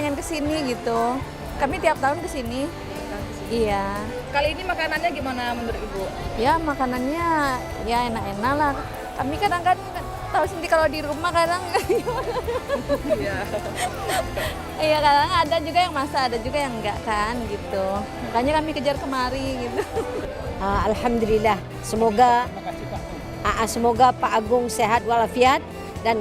pengen kesini gitu. Kami tiap tahun kesini. Iya. Kali ini makanannya gimana menurut Ibu? Ya makanannya ya enak-enak lah. Kami kadang kan tahu sendiri kalau di rumah kadang Iya. iya kadang ada juga yang masak, ada juga yang enggak kan gitu. Makanya kami kejar kemari gitu. Alhamdulillah, semoga Pak Agung sehat walafiat dan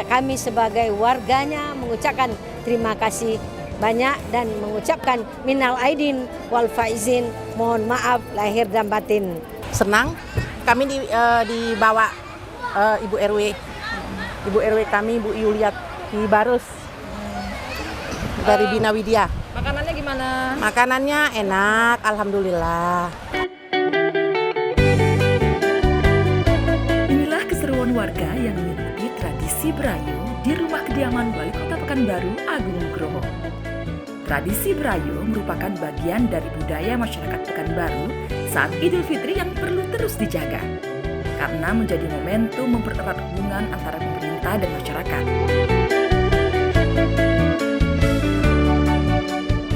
kami sebagai warganya mengucapkan terima kasih banyak dan mengucapkan minal aidin wal faizin, mohon maaf lahir dan batin. Senang kami dibawa Ibu RW kami Bu Yuliati Barus dari Bina Widya. Makanannya gimana? Makanannya enak, alhamdulillah. Inilah keseruan warga yang mengikuti tradisi berayu di rumah kediaman Wali Kota Pekanbaru Agung Nugroho. Tradisi berayu merupakan bagian dari budaya masyarakat Pekanbaru saat Idul Fitri yang perlu terus dijaga, karena menjadi momentum mempererat hubungan antara pemerintah dan masyarakat.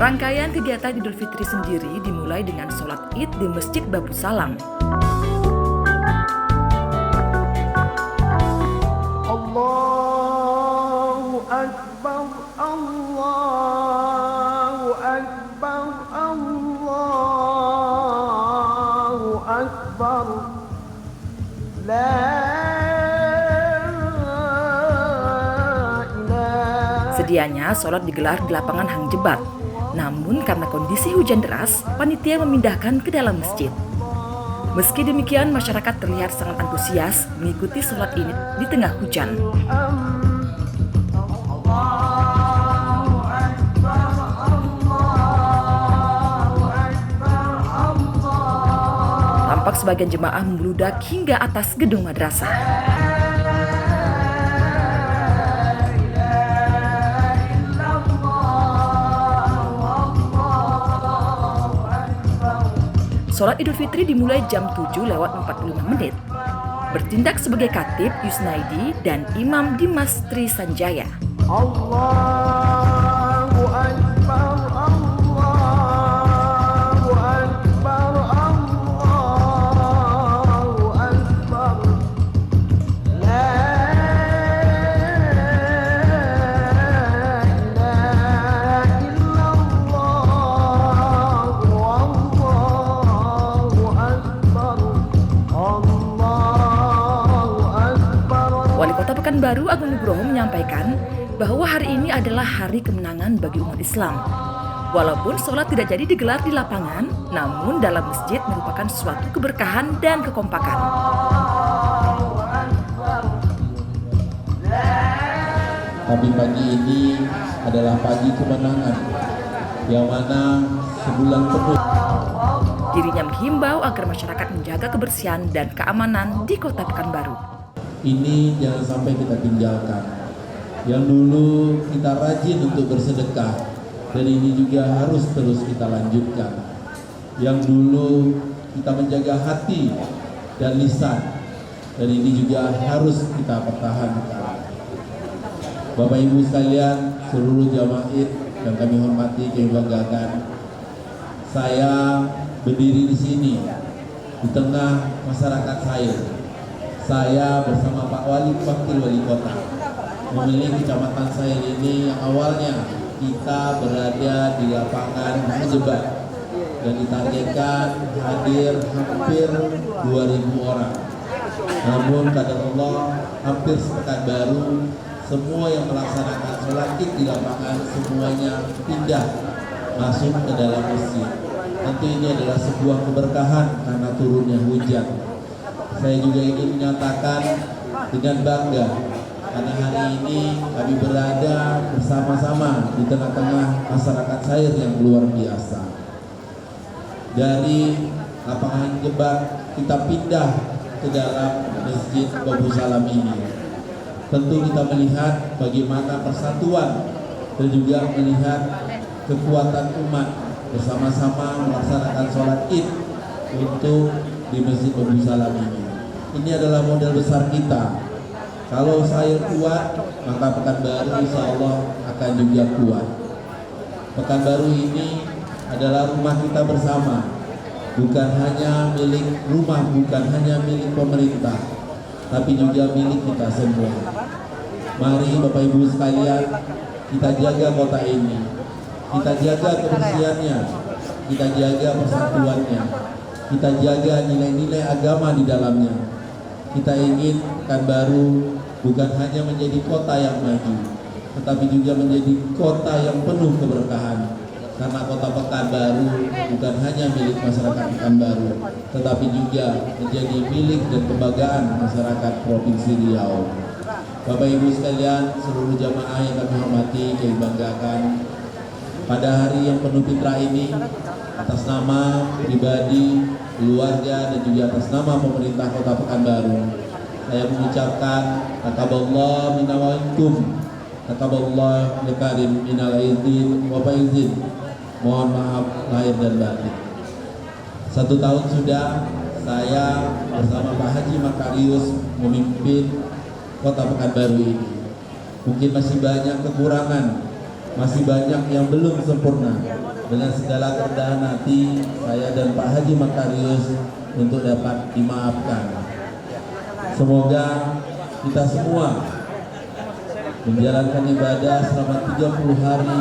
Rangkaian kegiatan Idul Fitri sendiri dimulai dengan sholat Id di Masjid Babu Salam. Allahu Akbar, Allahu Akbar, Allahu Akbar. Sedianya sholat digelar di lapangan Hang Jebat. Namun karena kondisi hujan deras, panitia memindahkan ke dalam masjid. Meski demikian, masyarakat terlihat sangat antusias mengikuti sholat ini di tengah hujan. Tampak sebagian jemaah membludak hingga atas gedung madrasah. Sholat Idul Fitri dimulai jam 7:45. Bertindak sebagai khatib Yusnaidi dan Imam Dimas Tri Sanjaya. Allahu Akbar, Allahu Akbar, Allahu Akbar. La ilaha illallah, wallahu akbar, Allahu akbar. Wali Kota Pekanbaru Agung Nugroho menyampaikan bahwa hari ini adalah hari kemenangan bagi umat Islam. Walaupun sholat tidak jadi digelar di lapangan, namun dalam masjid merupakan suatu keberkahan dan kekompakan. Tapi pagi ini adalah pagi kemenangan, yang mana sebulan penuh Dirinya menghimbau agar masyarakat menjaga kebersihan dan keamanan di Kota Pekanbaru. ini jangan sampai kita tinggalkan. Yang dulu kita rajin untuk bersedekah, dan ini juga harus terus kita lanjutkan. Yang dulu kita menjaga hati dan lisan, dan ini juga harus kita pertahankan. Bapak Ibu sekalian, seluruh jamaah Id yang kami hormati, kami banggakan, saya berdiri di sini di tengah masyarakat saya. Saya bersama Pak Wakil Wali Kota memilih kecamatan saya ini yang awalnya kita berada di lapangan Hang Jebat dan ditargetkan hadir hampir 2.000 orang. Namun kadar Allah hampir sepekan baru semua yang melaksanakan sholat Id di lapangan semuanya pindah masuk ke dalam masjid. Tentu ini adalah sebuah keberkahan karena turunnya hujan. Saya juga ingin menyatakan dengan bangga karena hari ini kami berada bersama-sama di tengah-tengah masyarakat Sair yang luar biasa. Dari lapangan Jebat kita pindah ke dalam Masjid Babu Salam ini. Tentu kita melihat bagaimana persatuan dan juga melihat kekuatan umat bersama-sama melaksanakan sholat Id untuk di Masjid Babu Salam ini. Ini adalah modal besar kita. Kalau saya kuat, maka Pekanbaru insya Allah akan juga kuat. Pekanbaru ini adalah rumah kita bersama, bukan hanya milik pemerintah, tapi juga milik kita semua. Mari Bapak Ibu sekalian, kita jaga kota ini, kita jaga kebersihannya, kita jaga persatuannya, kita jaga nilai-nilai agama di dalamnya. Kita ingin Pekanbaru bukan hanya menjadi kota yang maju, tetapi juga menjadi kota yang penuh keberkahan. Karena kota Pekanbaru bukan hanya milik masyarakat Pekanbaru, tetapi juga menjadi milik dan kebanggaan masyarakat Provinsi Riau. Bapak Ibu sekalian, seluruh jamaah yang kami hormati, kami banggakan, pada hari yang penuh fitrah ini, atas nama pribadi, keluarga, dan juga atas nama pemerintah Kota Pekanbaru, saya mengucapkan taqabbalallahu minna wa minkum, taqabbalallahu lakarim minal aidin wa faizin. Mohon maaf lahir dan batin. 1 tahun sudah saya bersama Pak Haji Makarius memimpin Kota Pekanbaru ini. Mungkin masih banyak kekurangan, masih banyak yang belum sempurna. Dengan segala kerendahan hati, saya dan Pak Haji Makarius untuk dapat dimaafkan. Semoga kita semua menjalankan ibadah selama 30 hari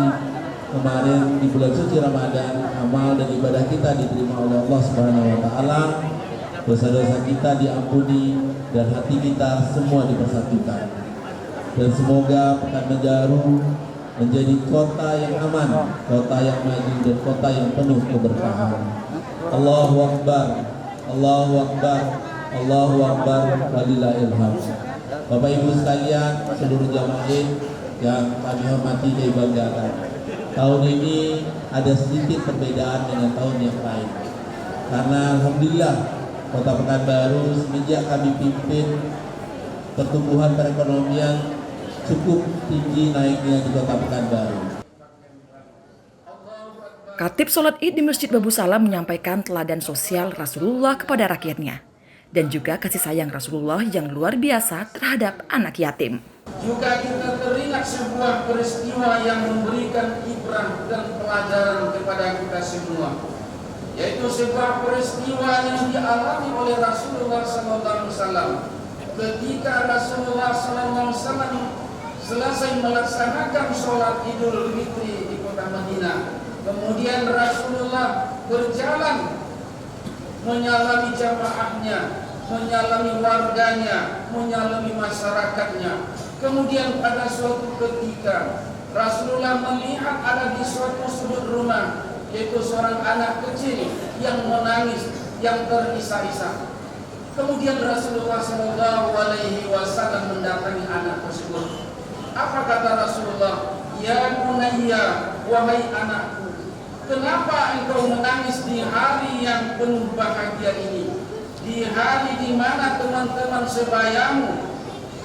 kemarin di bulan suci Ramadan, amal dan ibadah kita diterima oleh Allah Subhanahu wa taala. Dosa-dosa kita diampuni dan hati kita semua dipersatukan. Dan semoga Pekanbaru menjadi kota yang aman, kota yang maju, dan kota yang penuh keberkahan. Allahu Akbar, Allahu Akbar, Allahu Akbar, walillahil hamd. Bapak Ibu sekalian, seluruh jamaah yang kami hormati dan banggakan, tahun ini ada sedikit perbedaan dengan tahun yang lain. Karena alhamdulillah Kota Pekanbaru semenjak kami pimpin, pertumbuhan perekonomian cukup tinggi naiknya di Kota Pekanbaru. Khatib sholat Id di Masjid Babu Salam menyampaikan teladan sosial Rasulullah kepada rakyatnya dan juga kasih sayang Rasulullah yang luar biasa terhadap anak yatim. Juga kita teringat sebuah peristiwa yang memberikan ibrah dan pelajaran kepada kita semua, yaitu sebuah peristiwa yang dialami oleh Rasulullah SAW ketika Rasulullah SAW selesai melaksanakan sholat Idul Fitri di kota Madinah. Kemudian Rasulullah berjalan menyalami jamaahnya, menyalami warganya, menyalami masyarakatnya. Kemudian pada suatu ketika Rasulullah melihat ada di suatu sudut rumah, yaitu seorang anak kecil yang menangis, yang terisak-isak. Kemudian Rasulullah SAW mendatangi anak tersebut. Apa kata Rasulullah? Ya bunayya, wahai anakku, kenapa engkau menangis di hari yang penuh bahagia ini? Di hari di mana teman-teman sebayamu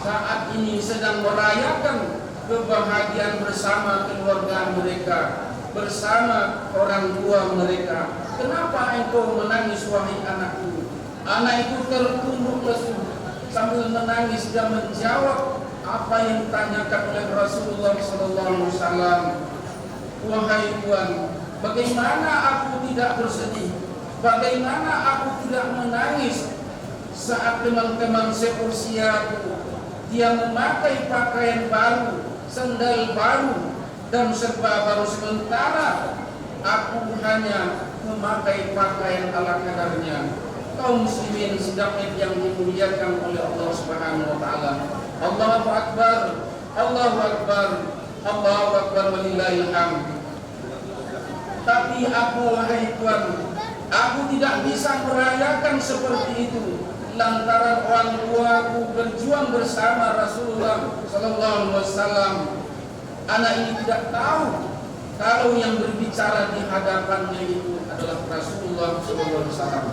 saat ini sedang merayakan kebahagiaan bersama keluarga mereka, bersama orang tua mereka. Kenapa engkau menangis, wahai anakku? Anak itu tertunduk lesu sambil menangis dan menjawab apa yang ditanyakan oleh Rasulullah SAW. Wahai Tuhan, bagaimana aku tidak bersedih? Bagaimana aku tidak menangis saat teman-teman seusiaku dia memakai pakaian baru, sandal baru, dan serba baru, sementara aku hanya memakai pakaian ala kadarnya. Kaum muslimin sidang yang dimuliakan oleh Allah Subhanahu wa taala. Allahu Akbar, Allahu Akbar, Allahu Akbar, walillahil hamd. Tapi aku, wahai Tuhan, aku tidak bisa merayakan seperti itu lantaran orang tuaku berjuang bersama Rasulullah sallallahu alaihi wasallam. Anak ini tidak tahu kalau yang berbicara di hadapannya itu adalah Rasulullah sallallahu alaihi wasallam.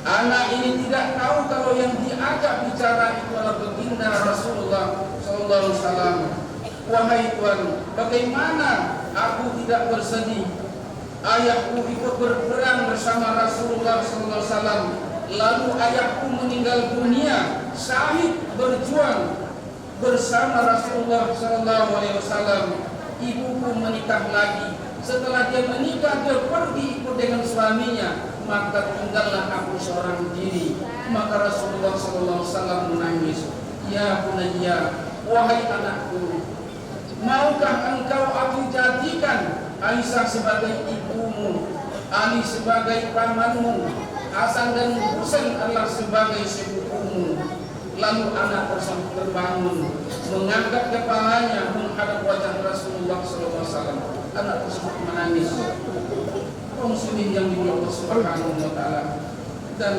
Anak ini tidak tahu kalau yang diajak bicara itu adalah baginda Rasulullah sallallahu alaihi wasallam. Wahai Tuhan, bagaimana aku tidak bersedih? Ayahku ikut berperang bersama Rasulullah sallallahu alaihi wasallam, lalu ayahku meninggal dunia, syahid berjuang bersama Rasulullah sallallahu alaihi wasallam. Ibuku menikah lagi, Setelah dia menikah, dia pergi ikut dengan suaminya, maka tinggallah aku seorang diri. Maka Rasulullah SAW menangis, ya bunayya, wahai anakku, maukah engkau aku jadikan Aisyah sebagai ibumu, Ali sebagai pamanmu, Hasan dan Husain adalah sebagai sepupumu? Lalu anak tersebut terbangun, mengangkat kepalanya menghadap wajah Rasulullah SAW. Anak tersebut menangis. Kaum muslimin yang dimuliakan Allah Subhanahu wa taala, dan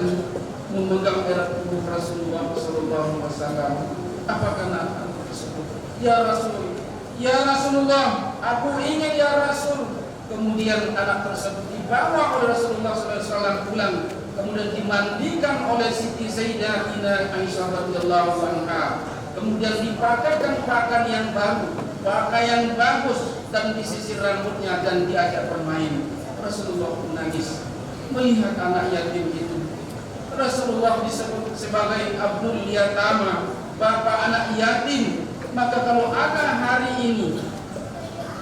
memegang erat tubuh Rasulullah SAW. Apa kata anak tersebut? Ya Rasul, ya Rasulullah, aku ingin ya Rasul. Kemudian anak tersebut dibawa oleh Rasulullah SAW pulang, kemudian dimandikan oleh Siti Sayyidatina Aisyah radhiyallahu anha, kemudian dipakaikan pakaian yang baru, pakaian bagus, dan disisir rambutnya dan diajak bermain. Rasulullah menangis melihat anak yatim itu. Rasulullah disebut sebagai Abdul Yatama, bapak anak yatim. Maka kalau ada hari ini,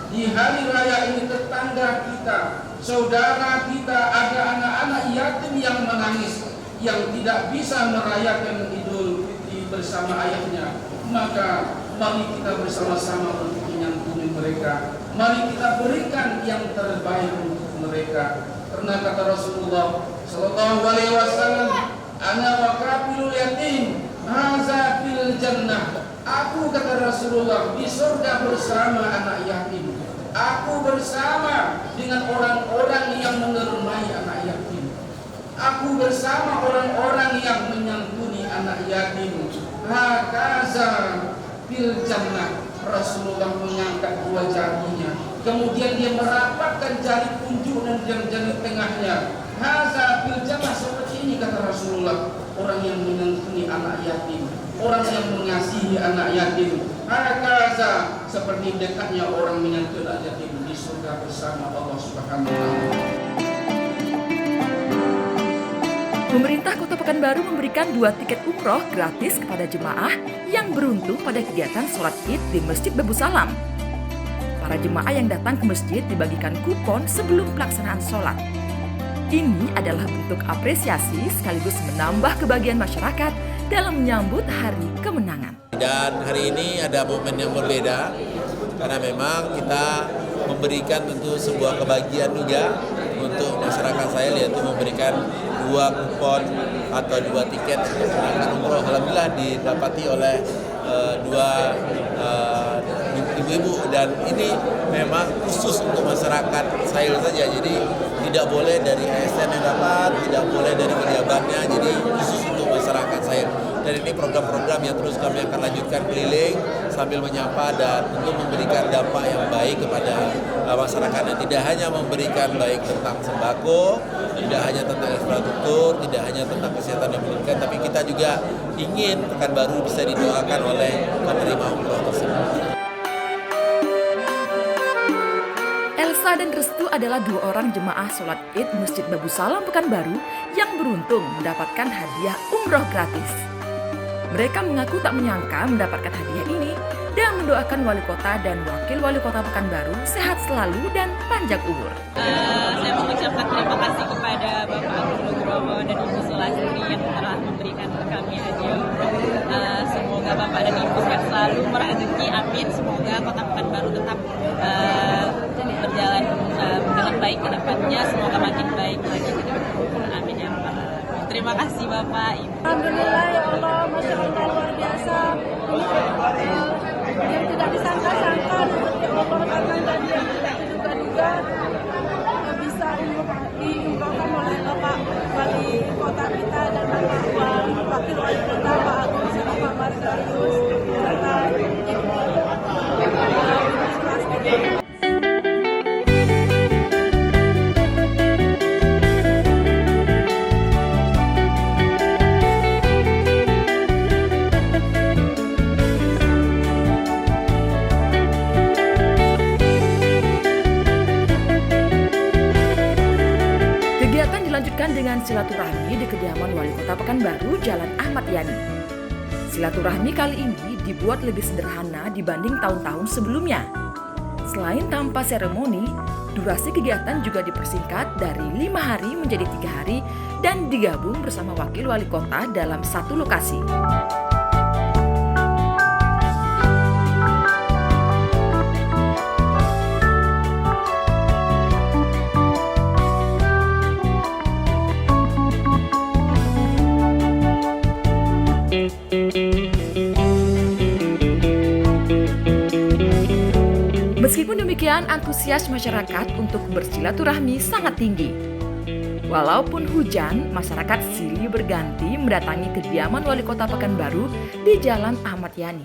di hari raya ini, tetangga kita, saudara kita, ada anak-anak yatim yang menangis, yang tidak bisa merayakan Idul Fitri bersama ayahnya, maka mari kita bersama-sama untuk menyantuni mereka. Mari kita berikan yang terbaik untuk mereka. Karena kata Rasulullah Sallallahu Alaihi Wasallam, "Ana wa kafilul yatim, haza fil jannah." Aku, kata Rasulullah, di surga bersama anak yatim. Aku bersama dengan orang-orang yang menyermai anak yatim. Aku bersama orang-orang yang menyantuni anak yatim. Hakaza fil jannah. Rasulullah mengangkat dua jarinya, kemudian dia merapatkan jari tunjuk dan jari tengahnya. Haza fil jannah, seperti ini kata Rasulullah, orang yang menyantuni anak yatim, orang yang mengasihi anak yatim. Hakaza, seperti dekatnya orang menyantuni anak yatim di surga bersama Allah Subhanahu wa taala. Pemerintah Kota Pekanbaru memberikan 2 tiket umroh gratis kepada jemaah yang beruntung pada kegiatan sholat Id di Masjid Babu Salam. Para jemaah yang datang ke masjid dibagikan kupon sebelum pelaksanaan sholat. Ini adalah bentuk apresiasi sekaligus menambah kebahagiaan masyarakat dalam menyambut hari kemenangan. Dan hari ini ada momen yang berbeda karena memang kita memberikan tentu sebuah kebahagiaan juga untuk masyarakat saya, yaitu memberikan 2 kupon atau 2 tiket untuk berangkat umroh. Alhamdulillah didapati oleh 2 ibu-ibu, dan ini memang khusus untuk masyarakat saya saja. Jadi tidak boleh dari ASN yang dapat, tidak boleh dari pejabatnya, jadi khusus untuk masyarakat saya. Dan ini program-program yang terus kami akan lanjutkan keliling sambil menyapa dan tentu memberikan dampak yang baik kepada masyarakat, yang tidak hanya memberikan baik tentang sembako, tidak hanya tentang infrastruktur, tidak hanya tentang kesehatan dan pendidikan, tapi kita juga ingin Pekanbaru bisa didoakan oleh penerima umroh tersebut. Elsa dan Restu adalah 2 orang jemaah sholat Id Masjid Babu Salam Pekanbaru yang beruntung mendapatkan hadiah umroh gratis. Mereka mengaku tak menyangka mendapatkan hadiah ini dan mendoakan wali kota dan wakil wali kota Pekanbaru sehat selalu dan panjang umur. Saya mengucapkan terima kasih kepada Bapak Agung Nugroho dan Ibu Sulasri yang telah memberikan kami hadiah umroh. Semoga Bapak dan Ibu sehat selalu, murah rezeki, amin. Semoga kota Pekanbaru tetap berjalan dengan baik ke depannya, semoga makin baik lagi ke depan. Amin ya rabbal alamin. Terima kasih Bapak, Ibu. Alhamdulillah ya Allah, Masya Allah luar biasa. Yang tidak disangka-sangka, dan yang tidak diduga-duga bisa diumrohkan oleh Bapak Wali Kota kita dan Bapak Wakil Wali Kota Pak Agung Mustafa Margarius serta Ibu Sulasri. Dilanjutkan dengan silaturahmi di kediaman Wali Kota Pekanbaru, Jalan Ahmad Yani. Silaturahmi kali ini dibuat lebih sederhana dibanding tahun-tahun sebelumnya. Selain tanpa seremoni, Durasi kegiatan juga dipersingkat dari 5 hari menjadi 3 hari dan digabung bersama wakil wali kota dalam satu lokasi. Meskipun demikian, antusias masyarakat untuk bersilaturahmi sangat tinggi. Walaupun hujan, masyarakat silih berganti mendatangi kediaman Wali Kota Pekanbaru di Jalan Ahmad Yani.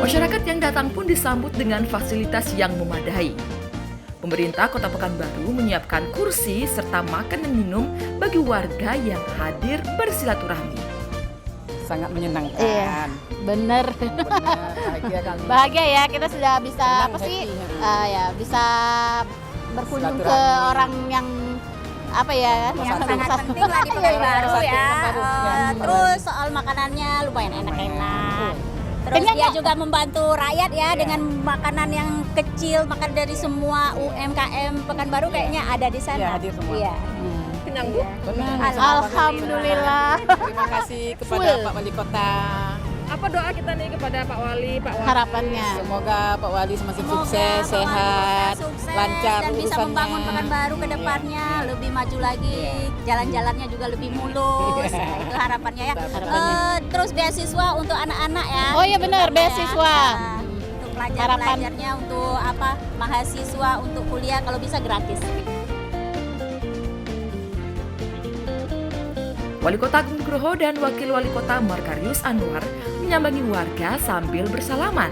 Masyarakat yang datang pun disambut dengan fasilitas yang memadai. Pemerintah Kota Pekanbaru menyiapkan kursi serta makan dan minum bagi warga yang hadir bersilaturahmi. Sangat menyenangkan. Iya, bener. Bahagia kami. Bahagia ya, kita sudah bisa Senang, apa sih? happy. Ya bisa berkunjung ke Silaturahmi. orang yang apa ya, yang sangat penting lah di Pekanbaru ya. Pekanbaru. Terus soal makanannya lumayan enak-enak. Terus Kenyang dia nggak? juga membantu rakyat ya dengan makanan yang kecil, makan dari semua UMKM Pekanbaru kayaknya ada di sana. Iya, hadir semua. Iya. Kenyang Bu? Alhamdulillah. Terima kasih kepada Full. Pak Wali Kota. Apa doa kita nih kepada Pak Wali? Harapannya. Semoga Pak Wali semakin Semoga sukses, Pak Wali sehat, sukses lancar dan bisa urusannya. membangun Pekanbaru ke depannya lebih maju lagi, jalan-jalannya juga lebih mulus. Itu harapannya ya. Terus beasiswa untuk anak-anak ya. Oh iya benar, Terutama ya. beasiswa. Nah, untuk pelajar-pelajarnya, untuk apa? Mahasiswa untuk kuliah kalau bisa gratis. Wali Kota Agung Nugroho dan Wakil Wali Kota Markarius Anwar menyambangi warga sambil bersalaman.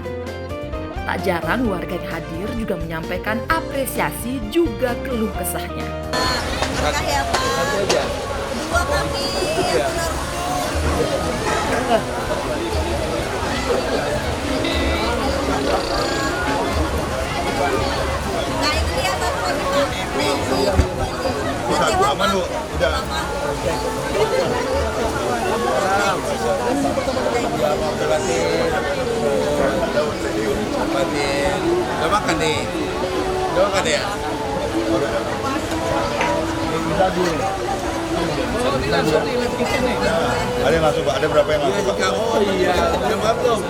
Tak jarang warga yang hadir juga menyampaikan apresiasi juga keluh kesahnya. Berkah ya Pak. Dua kami. Nah itu dia satu lagi Pak. Satu aman Bu, udah. Udah makan nih? Udah makan ya? Ada yang langsung Pak, ada berapa yang langsung Pak? Oh iya, udah makan belum?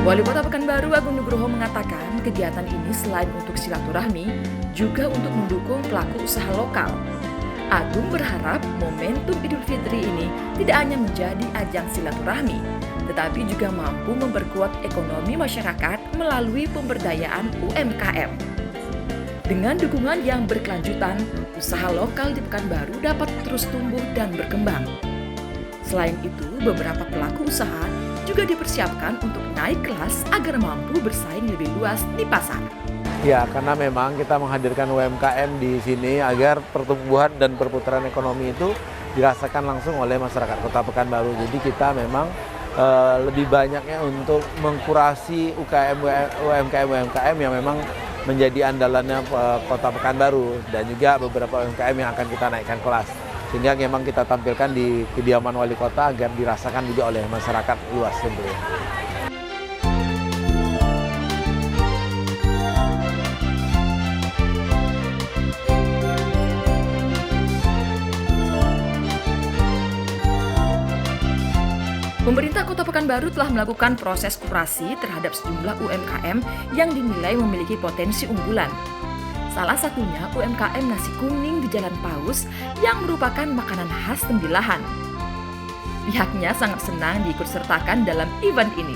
Wali Kota Pekanbaru Agung Nugroho mengatakan kegiatan ini selain untuk silaturahmi, juga untuk mendukung pelaku usaha lokal. Agung berharap momentum Idul Fitri ini tidak hanya menjadi ajang silaturahmi, tetapi juga mampu memperkuat ekonomi masyarakat melalui pemberdayaan UMKM. Dengan dukungan yang berkelanjutan, usaha lokal di Pekanbaru dapat terus tumbuh dan berkembang. Selain itu, beberapa pelaku usaha juga dipersiapkan untuk naik kelas agar mampu bersaing lebih luas di pasar. Ya, karena memang kita menghadirkan UMKM di sini agar pertumbuhan dan perputaran ekonomi itu dirasakan langsung oleh masyarakat Kota Pekanbaru. Jadi kita memang lebih banyaknya untuk mengkurasi UMKM yang memang menjadi andalannya Kota Pekanbaru dan juga beberapa UMKM yang akan kita naikkan kelas. Sehingga memang kita tampilkan di kediaman wali kota agar dirasakan juga oleh masyarakat luas tentunya. Pemerintah Kota Pekanbaru telah melakukan proses kurasi terhadap sejumlah UMKM yang dinilai memiliki potensi unggulan. Salah satunya UMKM nasi kuning di Jalan Paus yang merupakan makanan khas Tembilahan. Pihaknya sangat senang diikutsertakan dalam event ini.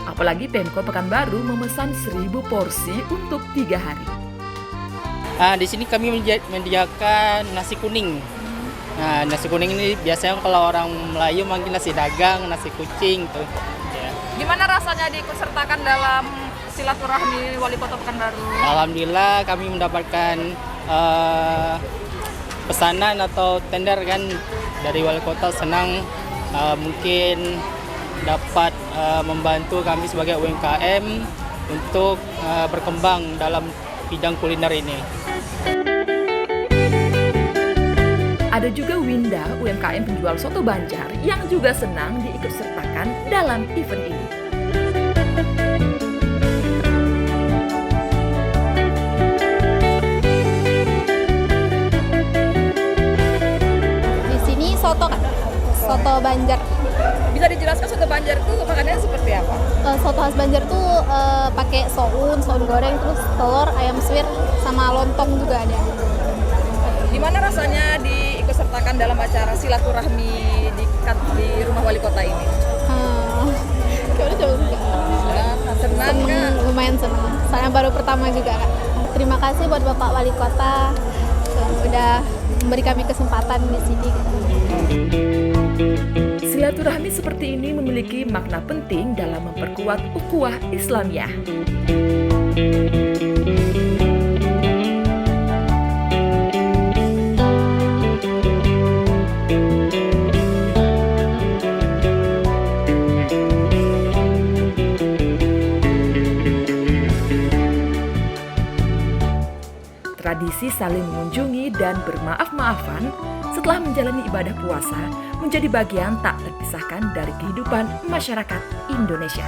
Apalagi Pemko Pekanbaru memesan 1.000 porsi untuk 3 hari. Di sini kami menyediakan nasi kuning. Nah, nasi kuning ini biasanya kalau orang Melayu manggil nasi dagang, nasi kucing tuh. Ya. Gimana rasanya diikutsertakan dalam silaturahmi Wali Kota Pekanbaru? Alhamdulillah kami mendapatkan pesanan atau tender kan dari Wali Kota, senang mungkin dapat membantu kami sebagai UMKM untuk berkembang dalam bidang kuliner ini. Ada juga Winda, UMKM penjual soto Banjar yang juga senang diikutsertakan dalam event ini. Di sini soto Banjar. Bisa dijelaskan soto Banjar itu makanannya seperti apa? Soto khas Banjar tuh pakai soun goreng, terus telur, ayam suwir, sama lontong juga ada. Gimana rasanya diikutsertakan dalam acara silaturahmi di rumah wali kota ini? Senang kan? Lumayan senang. Soalnya baru pertama juga Kak. Terima kasih buat Bapak Wali Kota yang udah memberi kami kesempatan di sini. Silaturahmi seperti ini memiliki makna penting dalam memperkuat ukhuwah Islamiyah. Tradisi saling mengunjungi dan bermaaf-maafan setelah menjalani ibadah puasa menjadi bagian tak terpisahkan dari kehidupan masyarakat Indonesia.